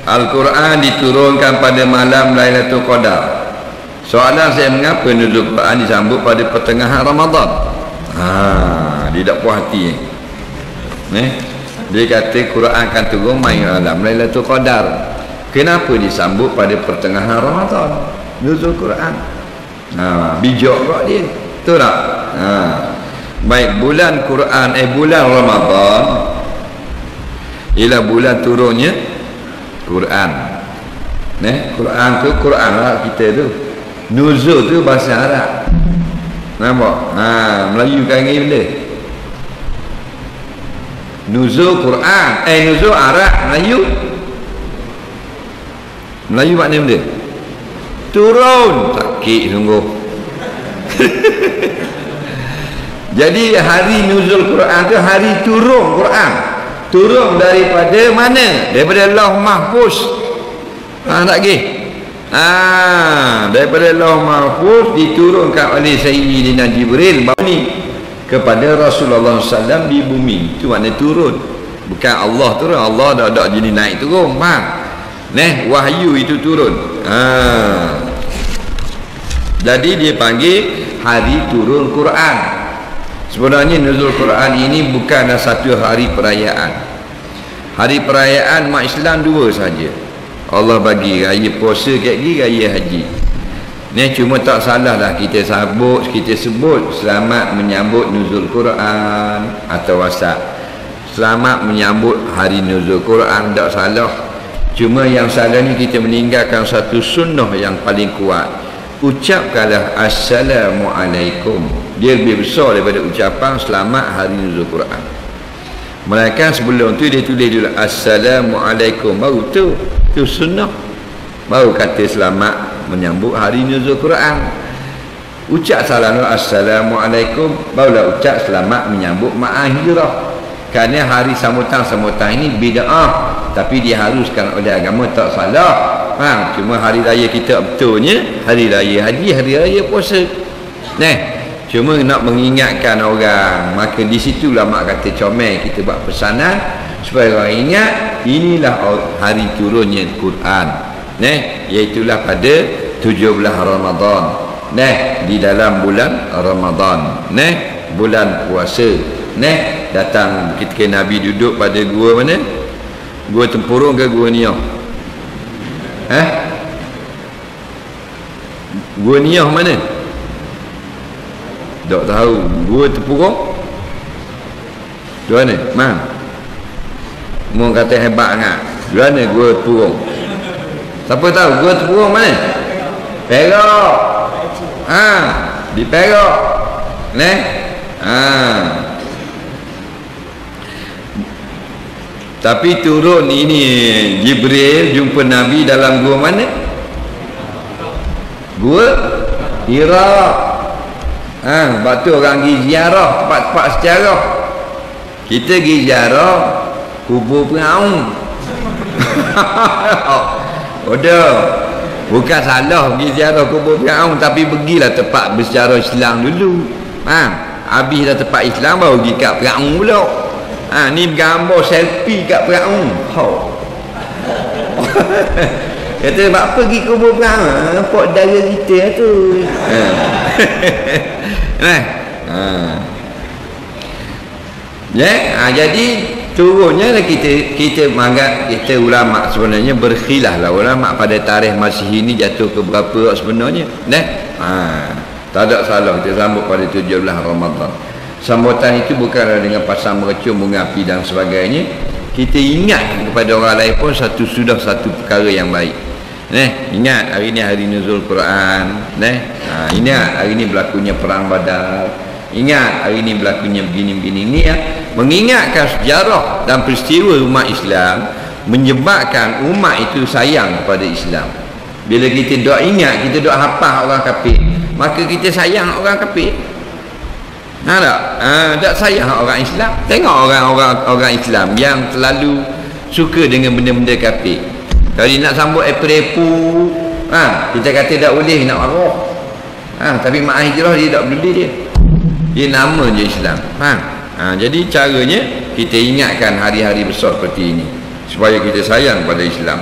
Al-Quran diturunkan pada malam Lailatul Qadar. Soalan saya, mengapa nuzul Quran disambut pada pertengahan Ramadan? Dia tak puas hati. Dia kata Quran akan turun malam Lailatul Qadar. Kenapa disambut pada pertengahan Ramadan nuzul Quran? Bijak kok dia. Betul tak? Baik, bulan Quran bulan Ramadan ialah bulan turunnya Quran. Quran tu Quran lah kita tu. Nuzul tu bahasa Arab. Nampak? Melayu kan ni benda. Nuzul Quran, nuzul Arab, Melayu. Melayu makna benda? Turun. Sakit sungguh. Jadi hari nuzul Quran tu hari turun Quran. Turun daripada mana? Daripada Lauh Mahfuz. Tak lagi. Daripada Lauh Mahfuz diturunkan oleh Sayyidina Jibril ni kepada Rasulullah SAW di bumi. Itu makna turun. Bukan Allah turun. Allah dah jadi naik turun. Wahyu itu turun. Jadi dia panggil hari turun Quran. Sebenarnya nuzul Quran ini bukanlah satu hari perayaan. Hari perayaan mak Islam dua saja. Allah bagi raya puasa kat gigi, raya haji. Cuma tak salah lah kita sebut selamat menyambut nuzul Quran atau wasat. Selamat menyambut hari nuzul Quran, tak salah. Cuma yang salah ni kita meninggalkan satu sunnah yang paling kuat. Ucapkanlah Assalamualaikum. Dia lebih besar daripada ucapan selamat hari nuzul Quran. Melainkan sebelum tu dia tulis dulu Assalamualaikum. Baru tu sunnah. Baru kata selamat menyambut hari nuzul Quran. Ucap salam Assalamualaikum, barulah ucap selamat menyambut Maah Hijrah. Kerana hari sambutan-sambutan ini bid'ah, tapi diharuskan oleh agama, tak salah. Cuma hari raya kita betulnya hari raya haji, hari raya puasa. Cuma nak mengingatkan orang. Maka di situlah mak kata comel kita buat pesanan supaya orang ingat inilah hari turunnya Quran. Iaitulah pada 17 Ramadan. Di dalam bulan Ramadan. Bulan puasa. Datang ketika Nabi duduk pada gua mana? Gua Tempurung ke gua Niyah? Gua Niyah mana? Tak tahu. Gua Tempurung? Dua mana? Mu kata hebat sangat. Dua mana gua Tempurung? Siapa tahu gua Tempurung mana? Perak. Di Perak. Tapi turun ini Jibril jumpa Nabi dalam gua mana? Gua Hira. Sebab tu orang pergi ziarah tempat-tempat sejarah. Kita pergi ziarah kubur Firaun. Bukan salah pergi ziarah kubur Firaun, tapi pergilah tempat bersejarah Islam dulu. Habis dah tempat Islam baru pergi kat Firaun pula. Ni gambar selfie kat Firaun. Kata sebab apa pergi kubur Firaun? Nampak dara kita tu. Jadi turunnya kita mangat, kita ulama sebenarnya berkhilaf lah. Ulama pada tarikh Masihi ni jatuh ke berapa sebenarnya. Tak ada salah kita sambut pada 17 Ramadan. Sambutan itu bukanlah dengan pasang mercun, bunga api dan sebagainya. Kita ingat kepada orang lain pun sudah satu perkara yang baik. Ingat hari ni hari nuzul Quran. Ingat hari ni berlakunya perang Badar. Ingat hari ni berlakunya begini-begini ni. Mengingatkan sejarah dan peristiwa umat Islam menyebabkan umat itu sayang kepada Islam. Bila kita dok ingat, kita dok hafal orang kafir, maka kita sayang orang kafir. Tak sayang orang Islam. Tengok orang Islam yang terlalu suka dengan benda-benda kafir. Kalau dia nak sambut April, kita kata tak boleh, nak marah. Tapi Maah Hijrah dia tak boleh dia nama je Islam. Jadi caranya kita ingatkan hari-hari besar seperti ini supaya kita sayang pada Islam.